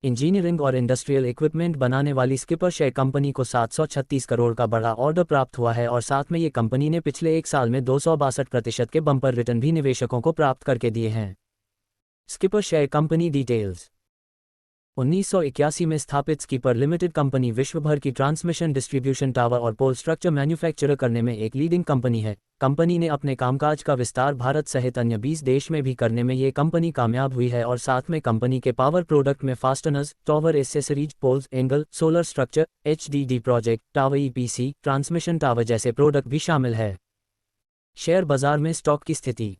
Engineering और industrial equipment बनाने वाली स्किपर शेयर कंपनी को 736 करोड़ का बड़ा ऑर्डर प्राप्त हुआ है और साथ में ये कंपनी ने पिछले एक साल में 262% के बम्पर रिटर्न भी निवेशकों को प्राप्त करके दिए हैं। Skipper share company details. 1981 में स्थापित स्किपर लिमिटेड कंपनी विश्व भर की ट्रांसमिशन, डिस्ट्रीब्यूशन, टावर और पोल स्ट्रक्चर मैन्युफैक्चर करने में एक लीडिंग कंपनी है। कंपनी ने अपने कामकाज का विस्तार भारत सहित अन्य 20 देश में भी करने में ये कंपनी कामयाब हुई है और साथ में कंपनी के पावर प्रोडक्ट में fasteners, tower accessories, poles, angle, solar structure, HDD project, tower EPC, transmission tower जैसे प्रोडक्ट भी शामिल है। शेयर बाजार में स्टॉक की स्थिति।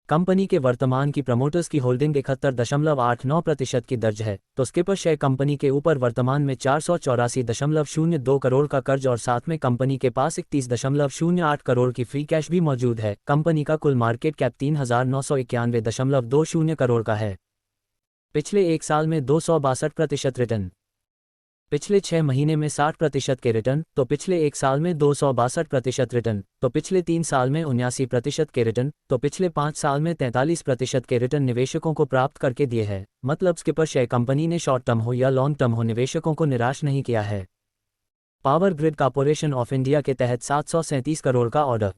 कंपनी के वर्तमान की प्रमोटर्स की होल्डिंग 71.89% की दर्ज है, तो स्किपर शेयर कंपनी के ऊपर वर्तमान में 484.02 करोड़ का कर्ज और साथ में कंपनी के पास 31.08 करोड़ की फ्री कैश भी मौजूद है। कंपनी का कुल मार्केट कैप 3991.20 करोड़ का है। पिछले एक साल में 262% रिटर्न। पिछले 6 महीने में 60% के रिटर्न, तो पिछले एक साल में 262% रिटर्न, तो पिछले 3 साल में 79% के रिटर्न, तो पिछले 5 साल में 43% के रिटर्न निवेशकों को प्राप्त करके दिए हैं। मतलब स्किपर शेयर कंपनी ने शॉर्ट टर्म हो या लॉन्ग टर्म हो निवेशकों को निराश नहीं किया है। Power grid corporation of India के तहत 737 करोड़ का ऑर्डर।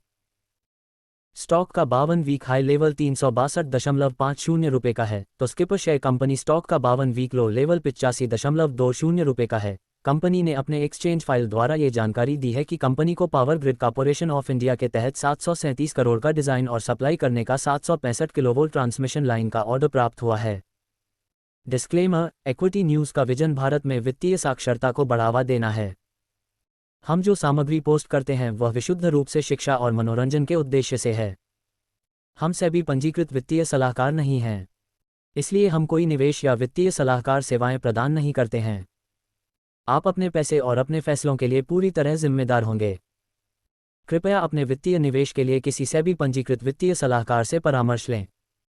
स्टॉक का 52 वीक हाई लेवल 362.50 रुपये का है, तो स्किपर शेयर कंपनी स्टॉक का 52 वीक लो लेवल 85.20 रुपये का है। कंपनी ने अपने एक्सचेंज फाइल द्वारा ये जानकारी दी है कि कंपनी को power grid corporation of India के तहत 737 करोड़ का डिज़ाइन और सप्लाई करने का 765 किलोवोल्ट ट्रांसमिशन लाइन का ऑर्डर प्राप्त हुआ है। डिस्क्लेमर, इक्विटी न्यूज़ का विजन भारत में वित्तीय साक्षरता को बढ़ावा देना है। हम जो सामग्री पोस्ट करते हैं वह विशुद्ध रूप से शिक्षा और मनोरंजन के उद्देश्य से है। हम सेबी पंजीकृत वित्तीय सलाहकार नहीं हैं, इसलिए हम कोई निवेश या वित्तीय सलाहकार सेवाएं प्रदान नहीं करते हैं। आप अपने पैसे और अपने फैसलों के लिए पूरी तरह जिम्मेदार होंगे। कृपया अपने वित्तीय निवेश के लिए किसी सेबी पंजीकृत वित्तीय सलाहकार से परामर्श लें।